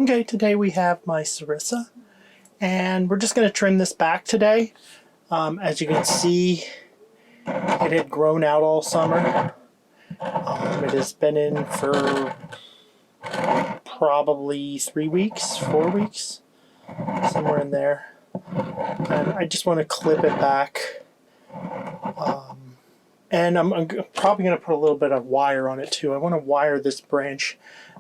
Okay, today we have my Serissa, and we're just going to trim this back today. As you can see, it had grown out all summer. It has been in for probably 3 weeks, 4 weeks, somewhere in there. And I just want to clip it back. And I'm probably going to put a little bit of wire on it too. I want to wire this branch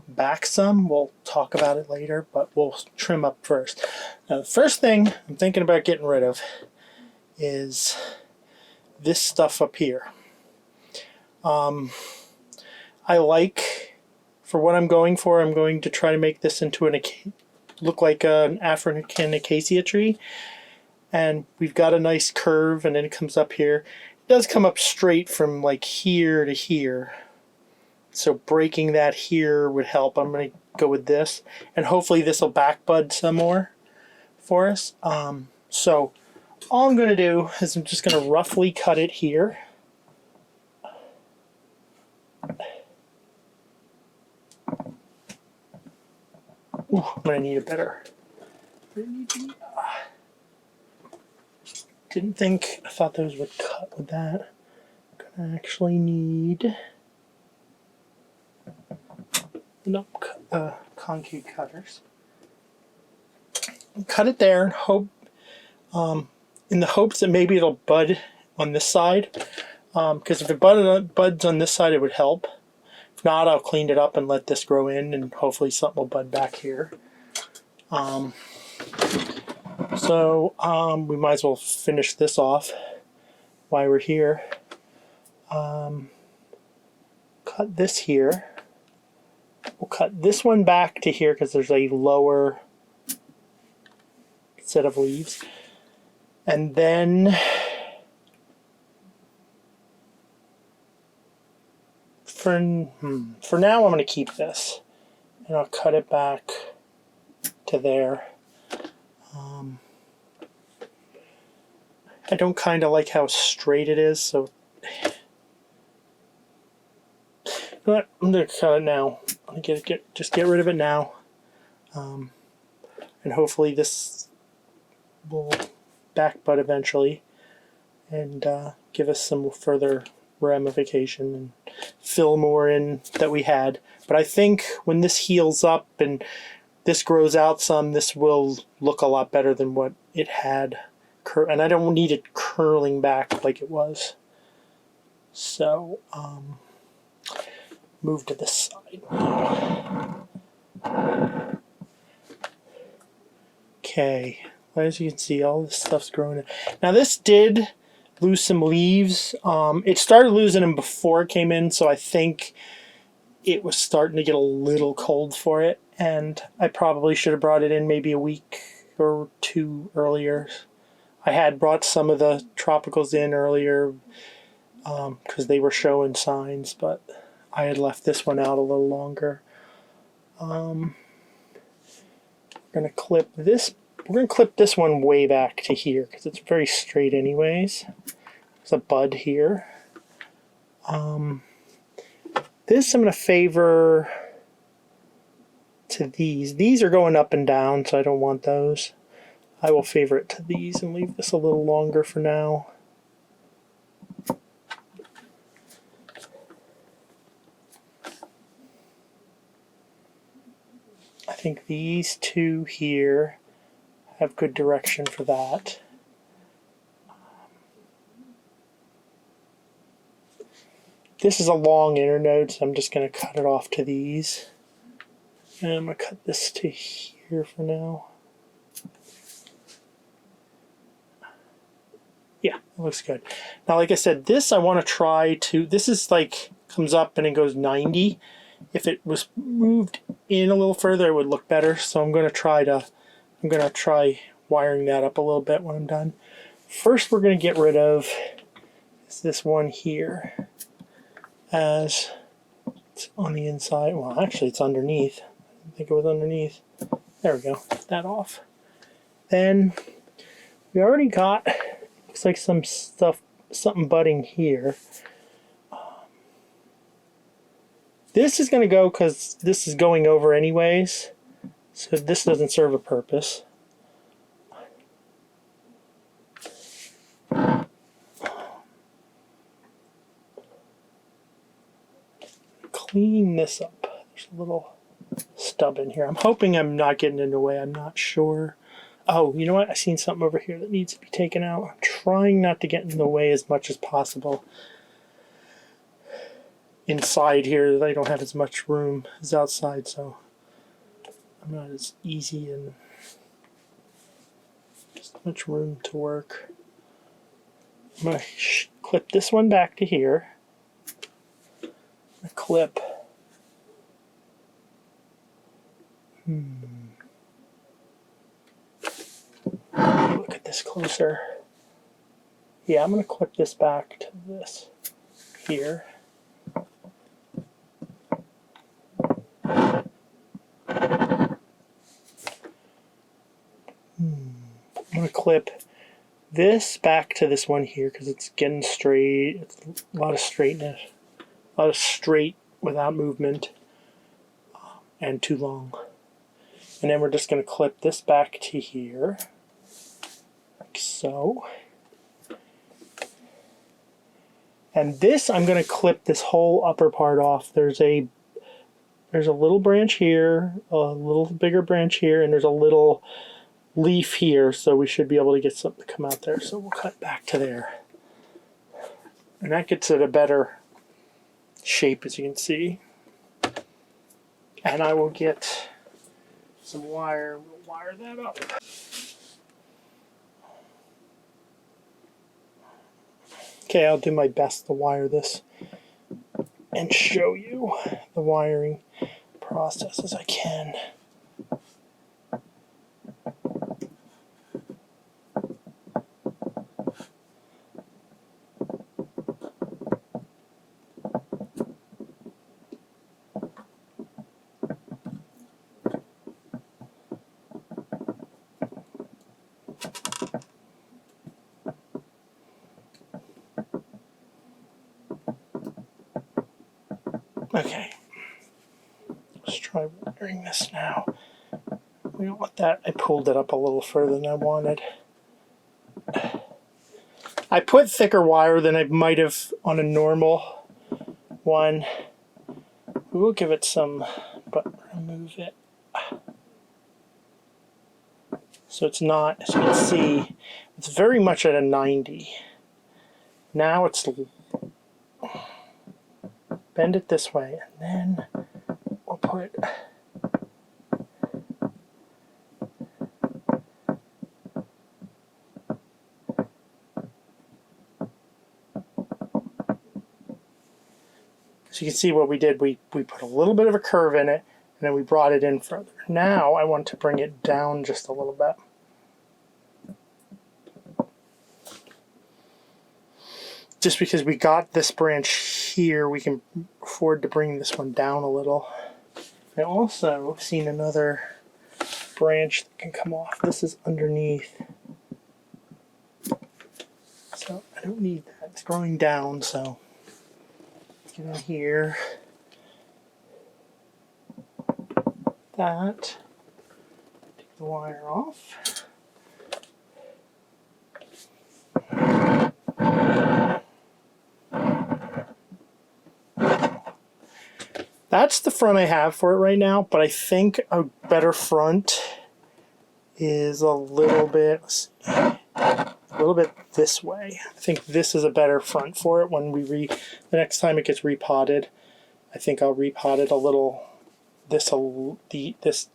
back some. We'll talk about it later, but we'll trim up first. Now, the first thing I'm thinking about getting rid of is this stuff up here. I like, for what I'm going for, I'm going to try to make this into look like an African Acacia tree. And we've got a nice curve, and then it comes up here. It does come up straight from like here to here. So breaking that here would help. I'm going to go with this, and hopefully this will back bud some more for us. So all I'm going to do is I'm just going to roughly cut it here. Ooh, I'm going to need a better. Didn't think, I thought those would cut with that. I'm going to actually need concave cutters. Cut it there and hope, in the hopes that maybe it'll bud on this side. Because if it buds on this side, it would help. If not, I'll clean it up and let this grow in, and hopefully something will bud back here. We might as well finish this off while we're here. Cut this here. We'll cut this one back to here because there's a lower set of leaves. And then for now I'm going to keep this, and I'll cut it back to there. I don't kind of like how straight it is, so I'm going to cut it now. I'm going to just get rid of it now, and hopefully this will back bud eventually and give us some further ramification and fill more in that we had. But I think when this heals up and this grows out some, this will look a lot better than what it had. And I don't need it curling back like it was. So, move to this side. Okay, as you can see, all this stuff's growing. Now this did lose some leaves. It started losing them before it came in, so I think it was starting to get a little cold for it, and I probably should have brought it in maybe a week or two earlier. I had brought some of the tropicals in earlier because they were showing signs, but I had left this one out a little longer. We're going to clip this. We're going to clip this one way back to here because it's very straight anyways. There's a bud here. This I'm going to favor to these. These are going up and down, so I don't want those. I will favor it to these and leave this a little longer for now. I think these two here have good direction for that. This is a long internode, so I'm just going to cut it off to these. And I'm going to cut this to here for now. Yeah, it looks good. Now, like I said, this I want to try to, this is like, comes up and it goes 90. If it was moved in a little further, it would look better. So I'm going to try wiring that up a little bit when I'm done. First, we're going to get rid of this one here, as it's on the inside. Well, actually, it's underneath. I think it was underneath. There we go. Get that off. Then we already got, looks like something budding here. This is going to go because this is going over anyways. So this doesn't serve a purpose. Clean this up. There's a little stub in here. I'm hoping I'm not getting in the way. I'm not sure. Oh, you know what? I seen something over here that needs to be taken out. I'm trying not to get in the way as much as possible. Inside here, I don't have as much room as outside, so I'm not as easy and just much room to work. I'm going to clip this one back to here. Clip. Look at this closer. Yeah, I'm going to clip this back to this here. I'm going to clip this back to this one here because it's getting straight. It's a lot of straightness. A lot of straight without movement and too long. And then we're just going to clip this back to here, like so. And this, I'm going to clip this whole upper part off. There's a little branch here, a little bigger branch here, and there's a little leaf here, so we should be able to get something to come out there. So we'll cut back to there. And that gets it a better shape, as you can see. And I will get some wire. We'll wire that up. Okay, I'll do my best to wire this and show you the wiring process as I can. Okay, let's try wiring this now. We don't want that. I pulled it up a little further than I wanted. I put thicker wire than I might have on a normal one. We will give it some, but remove it. So it's not, as you can see, it's very much at a 90. Now it's bend it this way, and then we'll put so you can see what we did. We put a little bit of a curve in it, and then we brought it in further. Now I want to bring it down just a little bit. Just because we got this branch here, we can afford to bring this one down a little. I also have seen another branch that can come off. This is underneath. So I don't need that. It's growing down, so get in here. That. Take the wire off. That's the front I have for it right now, but I think a better front is a little bit this way. I think this is a better front for it when the next time it gets repotted. I think I'll repot it a little. This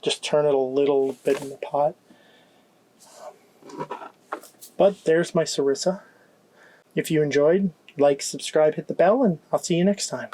just turn it a little bit in the pot. But there's my Serissa. If you enjoyed, like, subscribe, hit the bell, and I'll see you next time.